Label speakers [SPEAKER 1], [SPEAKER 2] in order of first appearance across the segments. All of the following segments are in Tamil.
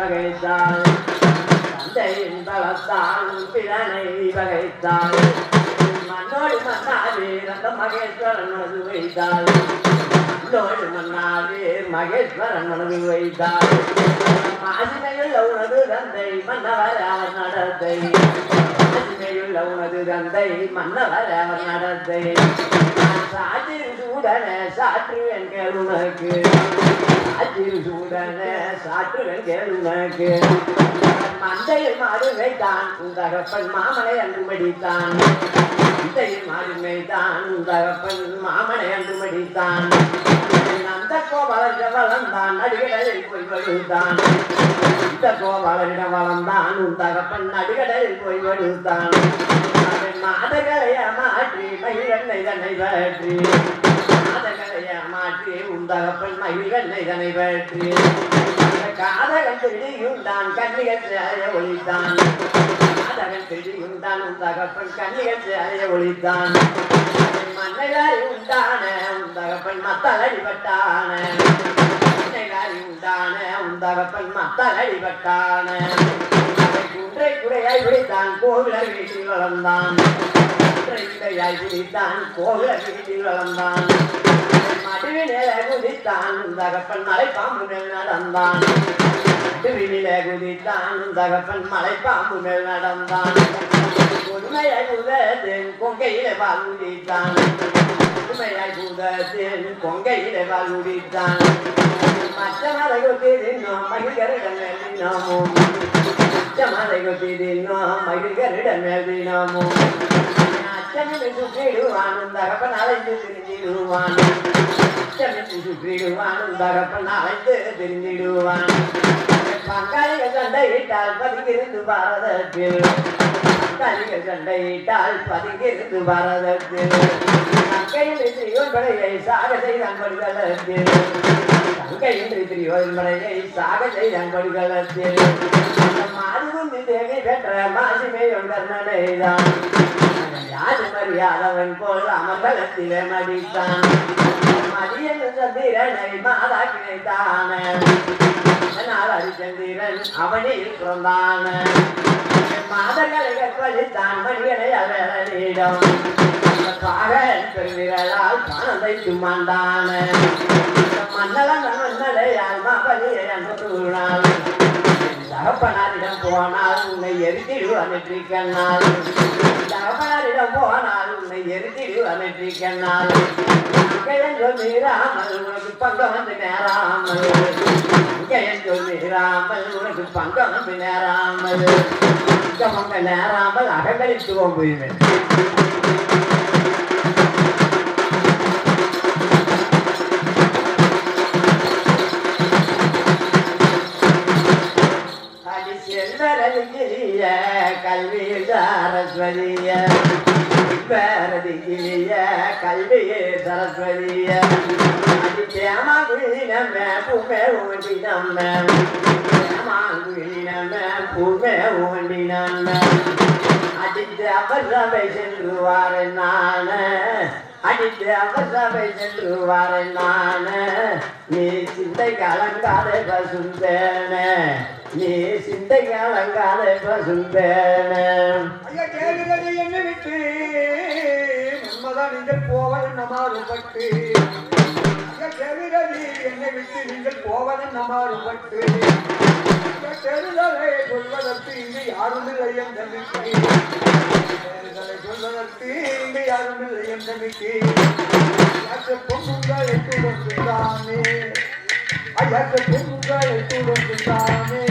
[SPEAKER 1] வகைத்தாள் தந்தையின் பலத்தால் பிறனை வகைத்தாள் மண்ணோடு மன்னாவே அந்த மகேஸ்வரன் மனது வைத்தாள் மண்ணோடு மன்னாவே மகேஸ்வரன் மனது வைத்தாள் மாசிமையுள்ள உனது தந்தை மன்னவர் அவர் நடத்தை மாசிமையுள்ள உனது தந்தை மன்னவர் அவர் நடத்தை சாற்றில் சூடன சாற்றுவேன் கேளுனக்கு சாற்றில் சூடன சாற்றுவேன் கேளுனக்கு மந்தையில் மாடுமை தான் உந்தகப்பன் மாமனை அன்று மடித்தான் மந்தையில் மாடுமை தான் உந்தகப்பன் மாமனை அன்று மடித்தான் அந்த கோபாலரிடம் வளர்ந்தான் நடுகடலில் போய் வழுத்தான் இந்த கோபாலரிடம் வளர்ந்தான் உந்தகப்பன் நடுகடலில் போய் வழுத்தான் மாதகளைய மாற்றி மகிழன்னை தன்னை பற்றி மாதகளைய மாற்றி உந்தகப்பன் மகிழன்னை தன்னை பற்றி காதகன் திருடியுண்டான் கண்ணிகள் அறைய ஒளித்தான் காதகன் திருடியுண்டான் உந்தகப்பன் கண்ணிகள் அறைய ஒளித்தான் மன்னைகாரி உண்டான உந்தகப்பன் மத்தால் அடிபட்டான மன்னைகாரி உண்டான உந்தகப்பன் மத்தால் அடிபட்டான குன்றை குறையாய் பிடித்தான் கோவிலர் வீட்டில் வளர்ந்தான் குன்றை குறையாய் பிடித்தான் கோவிலர் வீட்டில் வளர்ந்தான் மடுவிலே குதித்தான் உந்தகப்பன் மலைப்பாம்பு மேல் நடந்தான் மடுவிலே குதித்தான் உந்தகப்பன் மலைப்பாம்பு மேல் நடந்தான் கொடுமையாய் குதத்தின் கொங்கையிலே பால் குடித்தான் கொடுமையாய் குதத்தின் கொங்கையிலே பால் குடித்தான் மற்ற மலை கொத்தினோம் மகிழ்கரிடம் எழுதினோமும் மற்ற மலை கொத்தினோம் மகிழ்கரிடம் எழுதினோமும் அச்சமிட்டு சுற்றிடுவான் உந்தகப்பன் அழைத்து திரிஞ்சிடுவான் அச்சமிட்டு சுற்றிடுவான் உந்தகப்பன் அழைத்து திரிஞ்சிடுவான் பங்காளிகள் சண்டையிட்டால் பதுங்கிருந்து பாரதத்தில் பங்காளிகள் சண்டையிட்டால் பதுங்கிருந்து பாரதத்தில் தங்கையில் திரியோன்படையை சாக செய்தான் படுகளத்தில் தங்கையில் திரியோன்படையை சாக செய்தான் படுகளத்தில் மாதுகுந்தி தேவி பெற்ற மாசிமை ஒன்றனைதான் யாரு மரியாதவன் போல் அமர்கலத்திலே மடித்தான் மதியன் சந்திரனை மாதாக்கினைத்தான ஹரிச்சந்திரன் அவனில் பிறந்தான மாதங்களை கற்பழித்தான் மணிகளை அவரிடம் பெருவிரலால் பணத்தை சுமந்தான மன்னலன் மன்னலையால் மாபலியை அனுப்பினாள் தகப்பனாரிடம் போனால் உன்னை எரித்திடுவான் வெற்றிக்கண்ணால் தகப்பனாரிடம் போனால் உன்னை எரித்திடுவான் வெற்றிக்கண்ணால் மீறாமல் உனக்கு பங்கம் வந்து நேராமல் மீறாமல் உனக்கு பங்கம் வந்து நேராமல் பங்க நேராமல் அகங்களித்துவோம் போய்வேன் அடி செல்வரதிய கல்வி சரஸ்வதிய பேரதிய கல்வியே சரஸ்வதிய அடித்தேமாங்குழினமே பூமே ஓண்டினமே தேமாங்குழினமே பூமே ஓண்டினமே அடித்து அவர் சபை சென்று வாரேன் நானு அடித்து அவர் சபை சென்று வாரேன் நானு நீ சிந்தை கலங்காத பசுந்தேனே நீ சிந்தை கலங்காத பசுந்தேனே
[SPEAKER 2] ஐயா கேளுகிறது என்ன விட்டு உண்மைதான் நீங்கள் போவதென்ன மாறுபட்டு ஐயா கேளுகிறது என்னை விட்டு நீங்கள் போவதென்ன மாறுபட்டு தேர்தலை சொல்வதற்கு இங்கு யாரும் இல்லை என் நம்பிக்கை தேர்தலை சொல்வதற்கு இங்கு யாரும் இல்லை என் நம்பிக்கை பொங்குங்களை துறந்துதானே ஐயா பொங்குகளை துறந்துதானே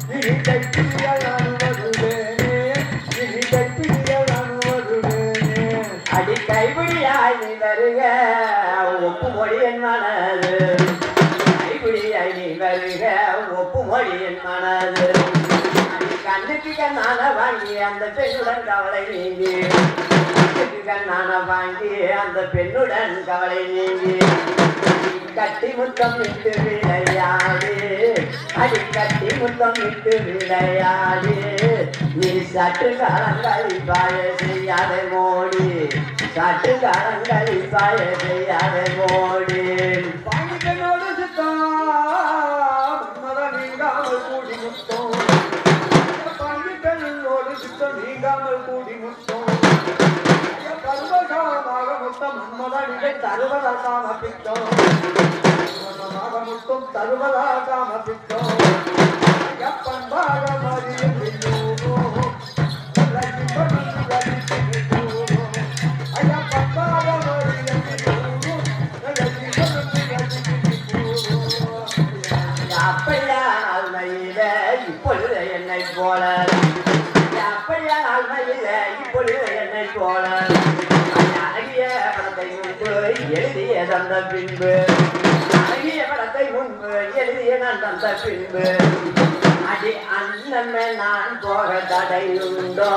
[SPEAKER 2] நீ கைப்பிடியால் நான் வருவேனே நீ கைப்பிடியால் நான் வருவேனே
[SPEAKER 1] அடி கைப்பிடியாய் நீ வருக ஒப்பு மொழி என் மனது கைப்பிடியாய் நீ வருக ஒப்பு மொழி என் மனது கண்ணுக்கு கண்ணான வாங்கி அந்த பெண்ணுடன் கவலை நீங்கி கண்ணுக்கு கண்ணான வாங்கி அந்த பெண்ணுடன் கவலை நீங்கி கட்டி முத்தம் விட்டு விளையாடு அடி கட்டி முத்தம் விட்டு விளையாடு நீ சற்று காலங்களிப்பாய செய்யாத மோடி சற்று காலங்களிப்பாய செய்யாத மோடி
[SPEAKER 2] பாண்டியனோடு சித்தம் மத நீங்காமல் கூடியும் நீங்காமல் கூடி முத்தம் பருவகாலமாக முத்தம் மன்மதனிடை தருவதாக பித்தம் முத்தம் தருவதாக பித்தம் பண்பாக மறியும்
[SPEAKER 1] இப்பொழுது என்னை போல அப்படியா ஆழ்மையில இப்பொழுது என்னை போல அழகிய படத்தை முன்பு எழுதிய தந்த பின்பு அழகிய படத்தை முன்பு எழுதிய நான் தந்த பின்பு அடி அண்ணமே நான் போக தடையுண்டோ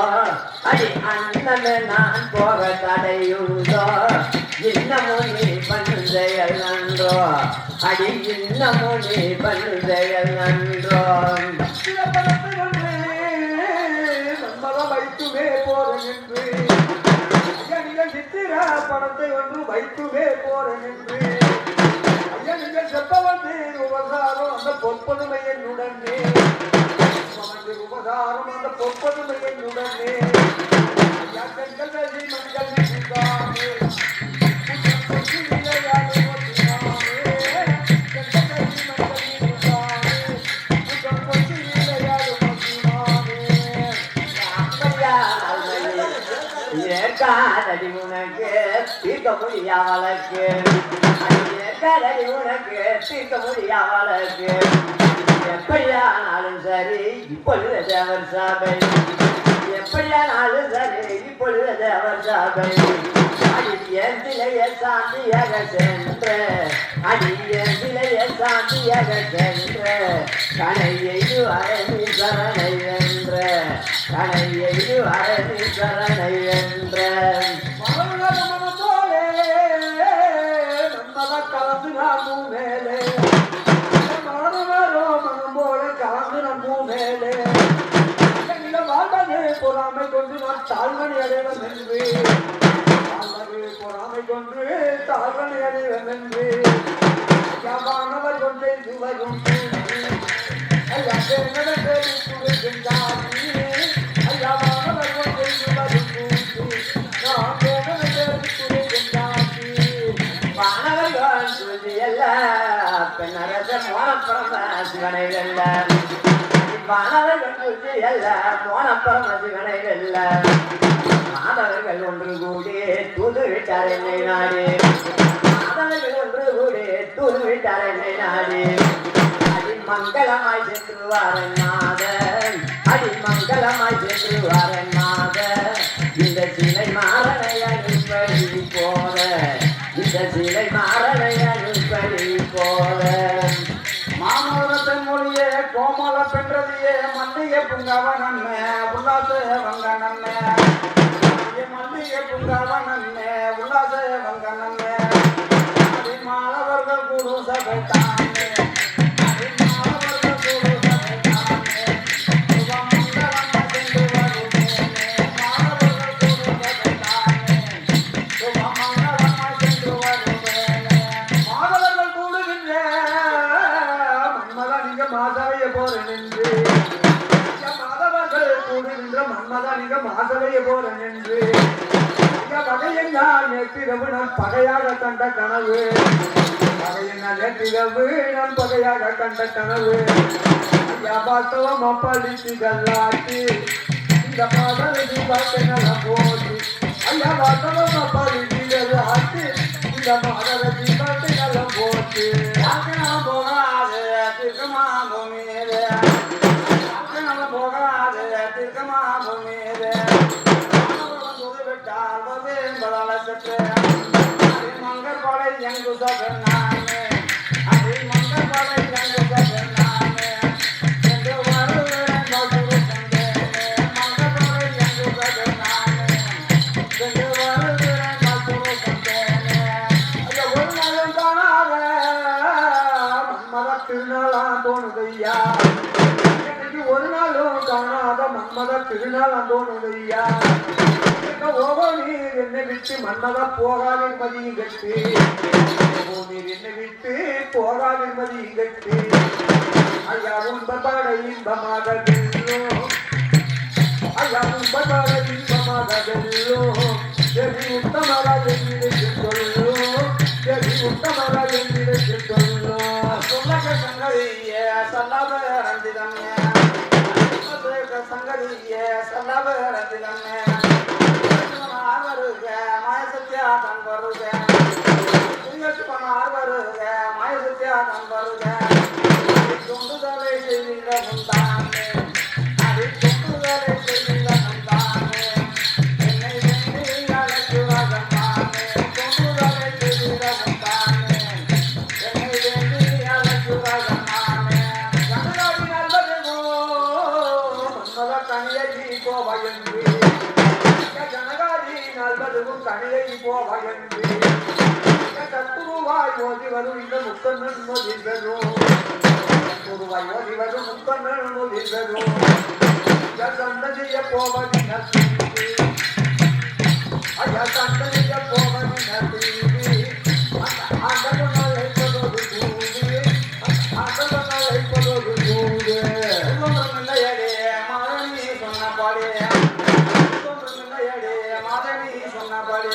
[SPEAKER 1] அடி அண்ணமே நான் போக தடையுண்டோ இன்னமும் நீ பண்ணுதையல் நன்றோ அடி இன்னமும் நீ பண்ணுதையல் நன்றோ
[SPEAKER 2] வைத்துமே போறேன் என்று நீங்கள் சித்திரா படத்தை ஒன்று வைத்துமே போறேன் என்று ஐயா நீங்கள் செப்ப வந்து உபசாரம் அந்த பொற்பதுமை என்னுடனே உபசாரம் அந்த பொற்பதுமை என்னுடனே ஐயா பெண்கள் வேலை மண்கள்
[SPEAKER 1] ஏற்காதடி உனக்கு தீர்க்க முடியாவளக்கு ஏற்காதடி உனக்கு தீர்க்க முடியாவளக்கு எப்படியானாலும் சரி இப்பொழுது தேவர் சபை எப்படியானாலும் சரி இப்பொழுது தேவர் சபை அடியன் சிலைய சாந்தியாக சென்று அடியன் சிலைய சாந்தியாக சென்று கனையை அரணி சரணை என்ற கனையை அரணி சரணை என்ற
[SPEAKER 2] கலந்து நாமும் மேலே மனமரோ மனம் போல கலந்து நம்மும் மேலே வாழ்வது பொறாமை கொண்டு நான் தாழ்மணி அடைவன் என்று பொறாமை கொண்டு தாழ்மணி அடைவன் என்று யாவானவர் கொண்டே சுவரும் ஐயா ஐயாவானவர் கொண்டே சுவரும்
[SPEAKER 1] வானவர்கள் சுதியல்ல பெண்ணரச மோனப்பரம சிவனை வெல்ல வானவர்கள் சுதியல்ல மோனப்பரம சிவனை வெல்ல மாதவர்கள் ஒன்று கூடி தூது விட்டார் என்னை நாடி மாதவர்கள் ஒன்று கூடி தூது விட்டார் என்னை நாடி அடி மங்களமாய் சென்று வாரன் நாதன் அடி மங்களமாய் சென்று வாரன் நாதன் இந்த சிலை மாறனை அனுப்பி போல இந்த சிலை மாறனை அனுப்பி போல
[SPEAKER 2] மாமூலத்தின் மொழியே கோமல பெற்றதையே மல்லிகை புங்கவ நன்மை உல்லாச வங்க நன்மை மல்லிகை புங்கவ நன்மை உல்லாச வங்க நன்மை மாணவர்கள் குழு சபை தானே மாணவர்கள் குழு சபை தானே சுபமங்கலம் சென்று வருவேனே மாணவர்கள் குழு சபை தானே சுபமங்கலம் சென்று வருவேனே மாணவர்கள் கூடுகின்ற மன்மதனிக மாதவைய போறேன் என்று மாதவர்கள் கூடுகின்ற மன்மதனிக மாதவைய போறேன் என்று பகையென்னால் நேற்றிரவு நான் பகையாக கண்ட கனவு பகையென்னால் நேற்றிரவு நான் பகையாக கண்ட கனவு ஐயா பார்த்தவம் அப்பளித்து கல்லாட்டி இந்த பாதலை பார்த்து நல்ல போட்டி ஐயா பார்த்தவம் அப்பளித்து கல்லாட்டி இந்த பாதலை பார்த்து நல்ல போட்டி
[SPEAKER 1] போகாது திருக்கமா பூமியிலே போகாது திருக்கமா பூமியிலே மங்கர் படை எங்கு சகனானே அதை மங்கர் படை எங்கு சகனானே என்று வருவேன் மதுரு சந்தேனே மங்கர் படை எங்கு சகனானே என்று வருவேன் மதுரு சந்தேனே ஐயா ஒரு நாளும் காணாத மன்மத திருநாளா தோணுதையா எனக்கு ஒரு நாளும் காணாத மன்மத திருநாளா தோணுதையா நீர் என்னை விட்டு மன்னதா போகாத மதியும் கட்டு நீர் என்னை விட்டு போகாத மதியும் கட்டு ஐயா உன்ப பாட இன்பமாக ஐயா உன்ப பாட
[SPEAKER 2] மதிய செல்லவரத்திலமே வருக மாய சத்யா தன் வருக வருக மாய சத்யா தன் வருக தொண்டுதலை செய்கின்ற முந்தானே அதை தொண்டுதலை செய்கின்ற முந்தானே என்னை வென்று அழைக்குவதம்மானே தொண்டுதலை செய்கின்ற முந்தானே என்னை வென்று அழைக்குவதம்மானே ஜனநாடி நல்லதுகோ மன்மத கனியை போவயன்று ஜனகாதி நல்லதுகும் கனியை போவயன்று தத்துருவாய் ஓதி வரும் இந்த முக்கண்ணன் மொழிந்தரும் தத்துருவாய் ஓதி வரும் முக்கண்ணன் மொழிந்தரும் சந்ததிய போவதி நசீவி ஐயா சந்ததிய போவதி நசீவி ஆண்டவனை பதோடு தூது ஆண்டவனை பதோடு தூது இல்லையடே மாதனி சொன்னபடி இல்லையடே மாதனி சொன்னபடி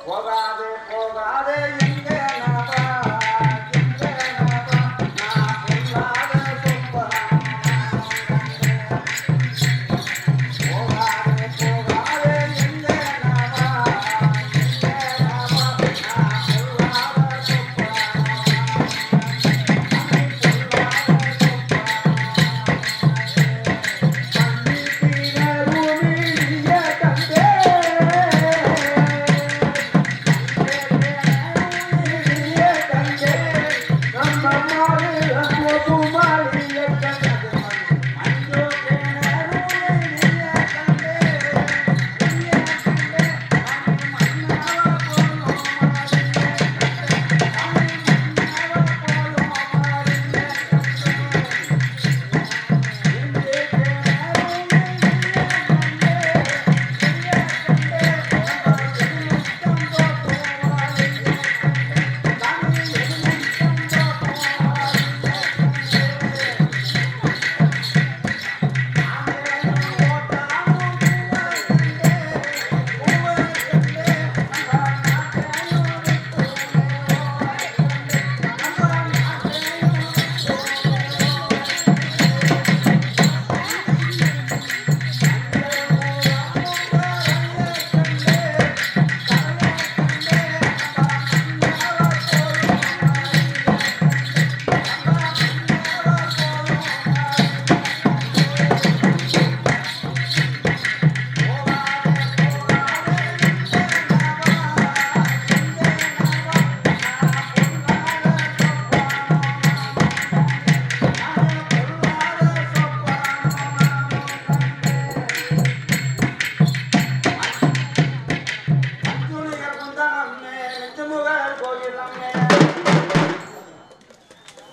[SPEAKER 2] போகாதே போகாதே எங்க நாபா நான் சொல்லாத சொப்பா போகாதே போகாதே எங்க நாபா நான் சொல்லாத சொப்பா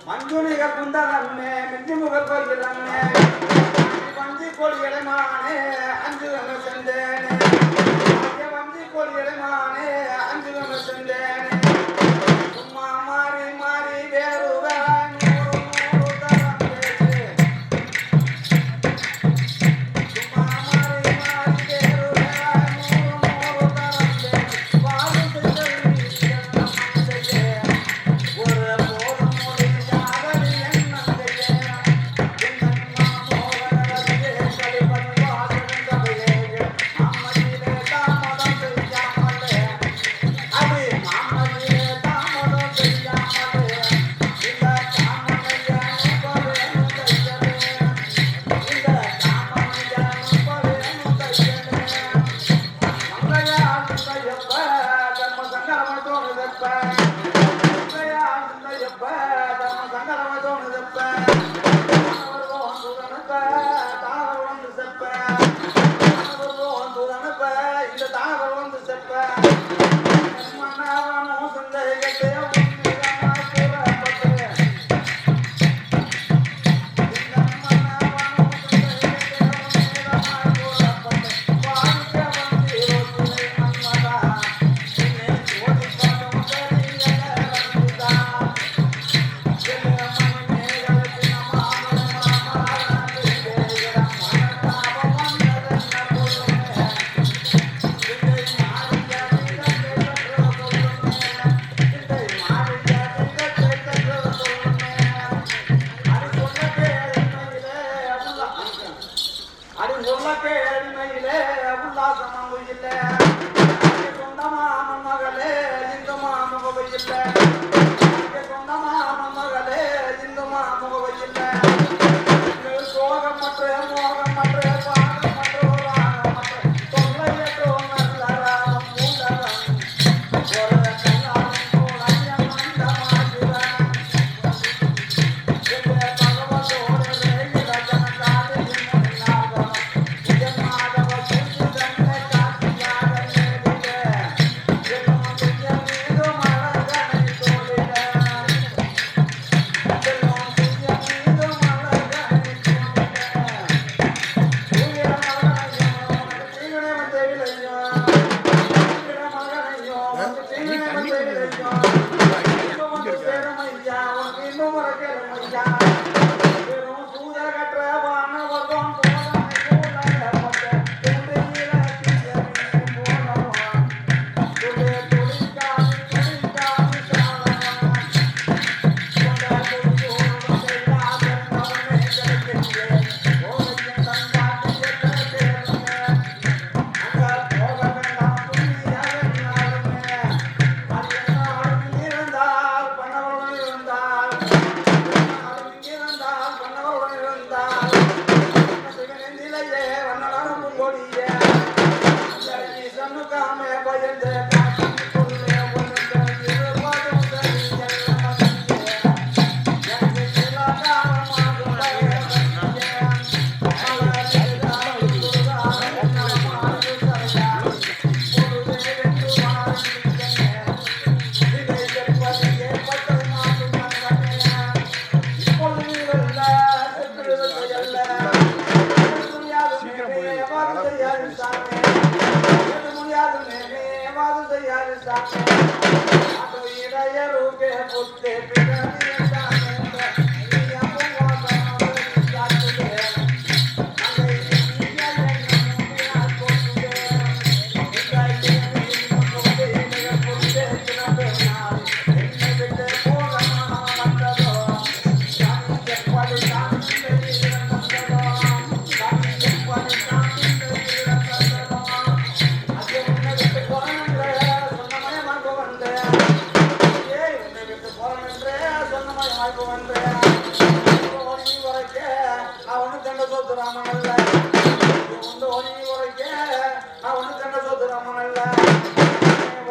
[SPEAKER 2] மஞ்சுனிக குந்தனே மிஞ்சுமுகல் கோயிலன்னே வஞ்சி கோழியலைமானே அஞ்சு சென்றேனே வஞ்சி கோழியலைமானே அஞ்சு சென்றேனே சும்மா மாறி மாறி வேறு உள்ளக்கே அடிமையிலே உல்லாசம் அங்கு இல்லை சொந்தமா மகளே இந்துமா முகவை இல்லை சொந்தமா மகளே இந்துமா முகவை இல்லை சோகம் மற்ற மோகம் மற்ற பாகம் மற்ற மற்ற தொல்லையற்றோ நல்ல ராமம் மூண்டவன் ஒரு கல்லாரம் போலைய மண்டமாகிறன் பகவதோடு வேகில ஜனகாலே நாகம் இதன் மாதவ சுற்றி தன்னை காட்டியாக நேரிலே எல்லாம் துய்ய மீது மலர்கனை தோளிலே எல்லாம் துய்ய மீது மலர்கனை தூய மகனையோ தீவினை வந்தவில்லையோ தீவிர மகனையோ தீவினை வந்தவில்லையோ இன்னும் வந்து சேருமையா உனக்கு இன்னும் மறக்கலுமையா வெறும் சூத கற்ற வானவர்தான் போலாமை போலாகப்பட்ட துண்டையில தீயமே போலவா துளே துளிக்காது துளிக்காது சாலவா கொண்ட துளியோடு வந்தையில்லாத அவனே கிடைக்கின்றேன் ஓரையன் தன் காட்டிய தேர்ந்தே அங்க போக வேண்டாம் புண்ணியவன் நாளுமே அது என்னாலும் இருந்தால் பண்ணவளும் இருந்தால் இருந்தால் பண்ணவளும் இருந்தால் நிலையே வண்ணனும் கொடியே சண்முகாமே பயந்து காட்டி கொள்ளே ஒன்று இருவரும் எனக்கு இலகாரமாக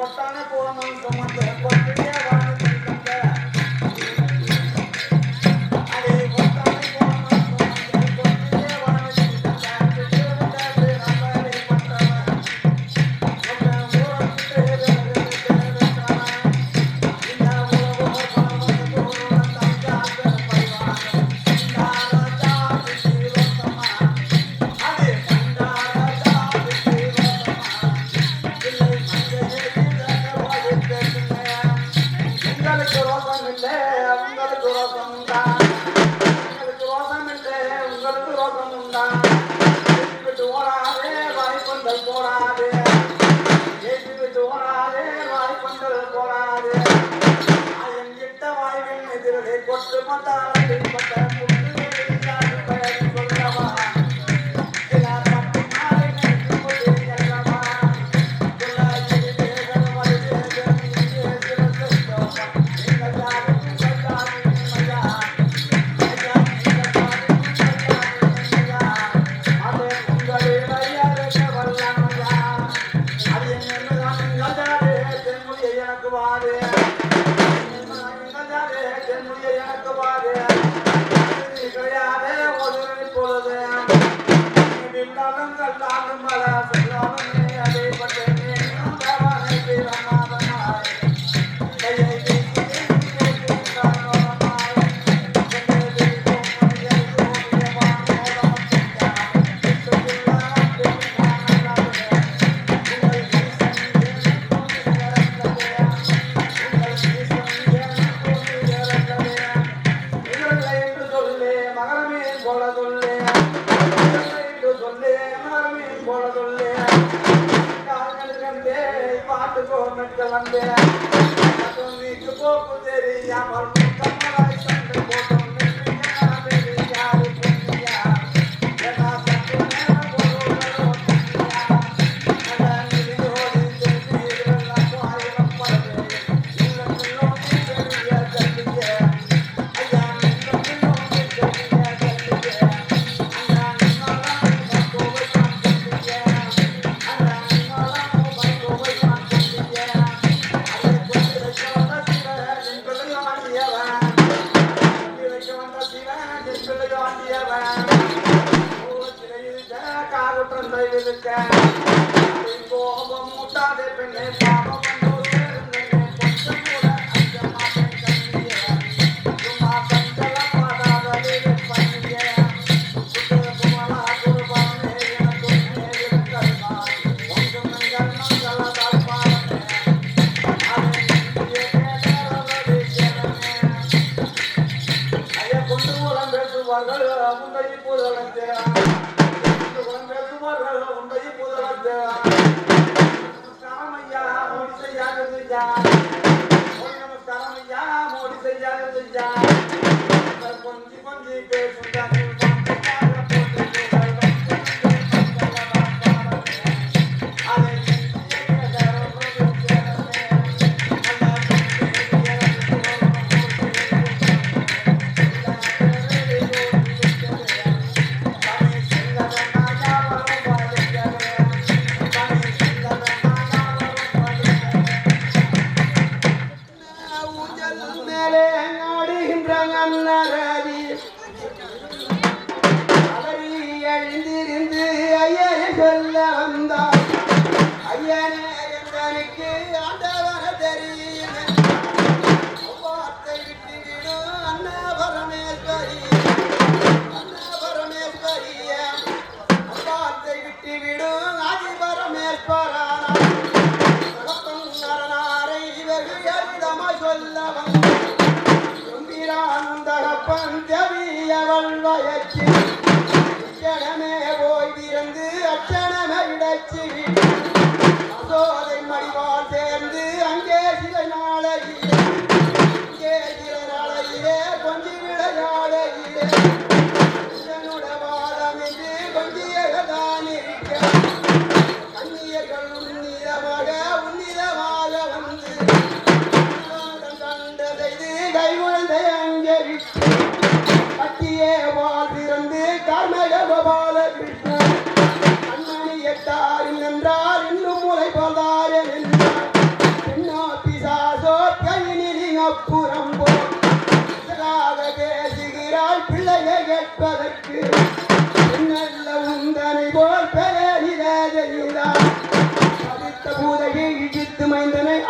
[SPEAKER 2] ஒட்டான போனோம் சுமந்து கொட்டியே வாழ்ந்து உங்களுக்கு ரோசம் இல்லை உங்களுக்கு ரோசம் உண்டா உங்களுக்கு ரோசம் இல்லை உங்களுக்கு ரோசம் உண்டா விட்டு ஓடாதே வாய்ப்பந்தல் போடாதே விட்டு ஓடாதே வாய்ப்பந்தல் போடாதே என் கிட்ட வாய்வின் எதிரே கொட்டு மத்தாலே கொட்ட சொல்லவா கோபம் மூட்டாதே பெண்ணே பாவம்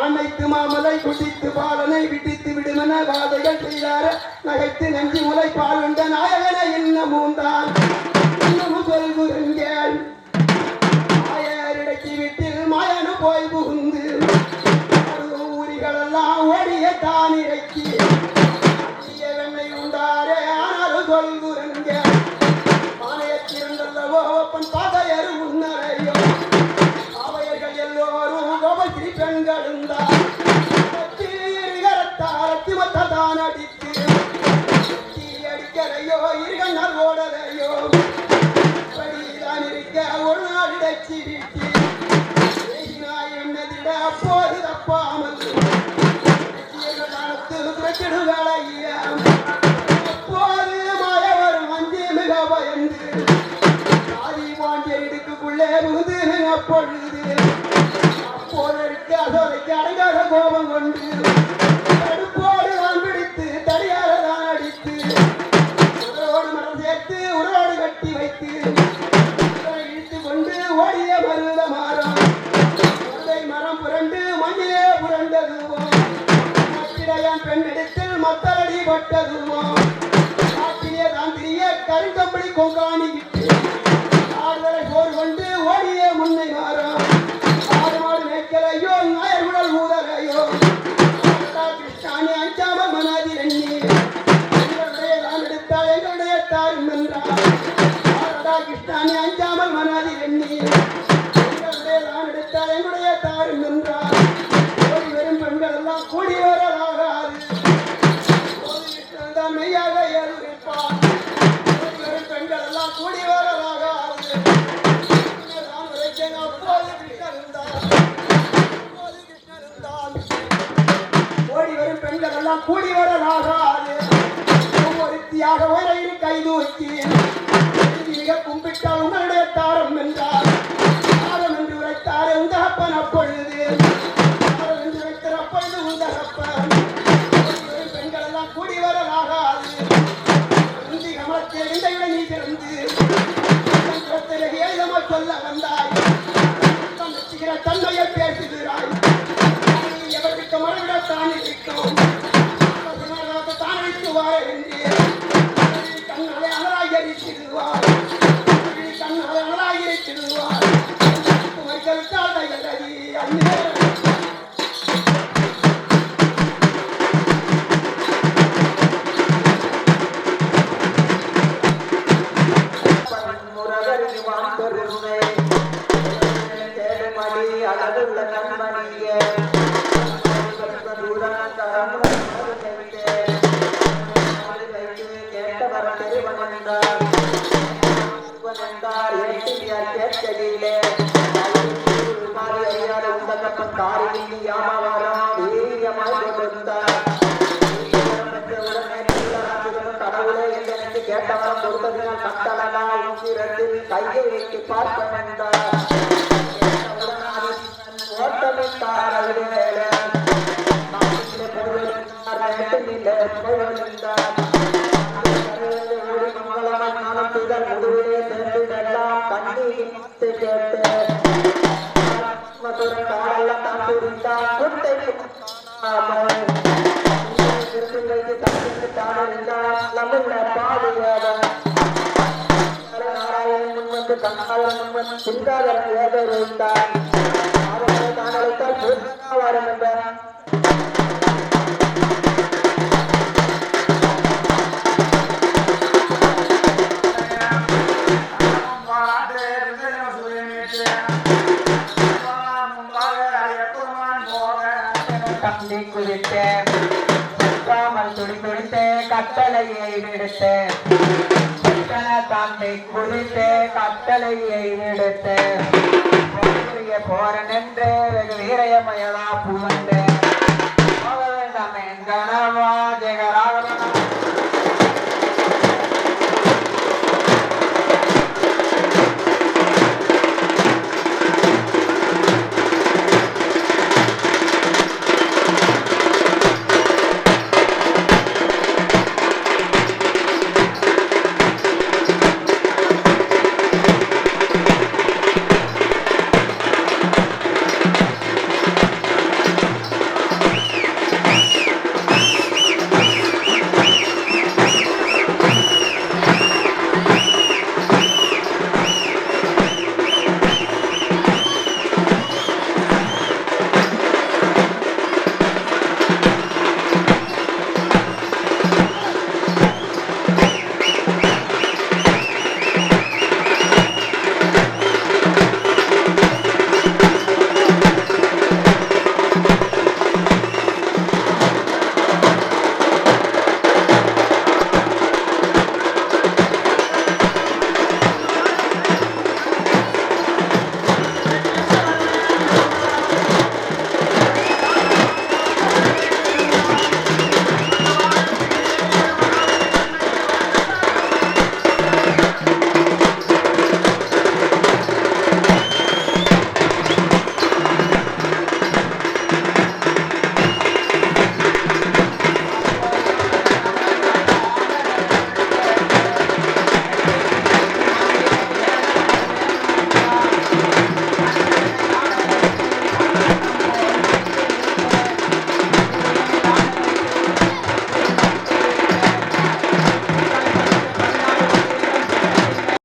[SPEAKER 2] அனைத்து மாமலை குடித்து பாலனை விடித்து விடுமன வாதைகள் செய்தார நகைத்து நஞ்சி முலை பாலுண்ட நாயகன இன்னமும் தான் இன்னமும் சொல்குறேன் ஆயரிடக்கி வீட்டில் மாயனு போய் புகுந்து ஊரிகளெல்லாம் ஓடிய தான் இறக்கி வெண்ணை உண்டாரே ஆனாலும் சொல்குறேன் மானையத்திருந்தல்லவோ ஒப்பன் பாதையரு முன்னரையோ அவையர்கள் எல்லோரும் கோபஸ்ரீ பெண்களும் தான் அடித்து அடிக்கலையோ இருகண்ணால் ஓடலையோ படிதான் இருக்க ஒரு நாள் இடச்சி வீட்டி என்னதிட அப்போது தப்பாமல் பிரச்சிடுகளைய அப்போது மாய வரும் அஞ்சு மிக பயந்து ஆதி பாண்டிய இடுக்குள்ளே புகுது அப்பொழுது அப்போது இருக்க அதோதைக்கு அடங்காத கோபம் கொண்டு உரோடு கட்டி வைத்து இழுத்து கொண்டு ஓடிய மருத மரம் மரம் புரண்டு மண்ணிலே புரண்டதுவோம் மத்திடையான் பெண் இடத்தில் மத்தரடி பட்டதுவோம் காட்டிலே தான் திரிய கருங்கம்படி கொங்காணிக்கிட்டு ஆறுதலை போர் கொண்டு ஓடிய முன்னை மரம் ஆறு மாடு மேய்க்கலையோ நாயர்குடல் ஊதலையோ கிருஷ்ணானி அஞ்சாமல் மனதில் எண்ணி எங்களுடைய தாரும் என்றார் கிருஷ்ணானி அஞ்சாமல் மனதில் எண்ணி எங்களுடைய தான் எடுத்தால் எங்களுடைய தாரும் என்றார் ஓடி வரும் பெண்கள் எல்லாம் கூடி வரலாகாது தான் மெய்யாக ஏறிப்பார் ஓடி வரும் பெண்கள் எல்லாம் கூடி வரலாகாது அப்போது கிருஷ்ணன் இருந்தார் ஓடி வரும் பெண்கள் எல்லாம் கூடி வரலாகாது ஒருத்தியாக ஒரே கை தூக்கி மிக கும்பிட்டால் உங்களுடைய தாரம் என்றார் தாரம் என்று உரைத்தாரே உந்தகப்பன் அப்பொழுது தாரம் என்று உரைத்தார் அப்பொழுது உந்தகப்பன் பெண்கள் எல்லாம் கூடி வரலாகாது
[SPEAKER 3] நீ பிறந்து சொல்ல வந்தாய் தன்மையை பேசுகிறாய் எவருக்கு மறுவிட தான் இருக்கும் தான் வைத்துவார் என்று கண்ணாலே அனலாகிருவார் கண்ணாலே அனலாகிருவார் அண்ணே கையை வைத்து பார்க்க வேண்டாம் முடிவிலே சென்றெல்லாம் கண்ணீர் கேட்டு சிந்தாதரன் ஏதோ இருந்தார் அவர்களை தான் அழைத்தால் வரும் என்றார். தம்பி குறித்து துடி துடித்து கட்டளையை விடுத்து தந்தை குறித்து கட்டளையை விடுத்து போரன் என்று வெகு வீரயமயலா புகழ்ந்து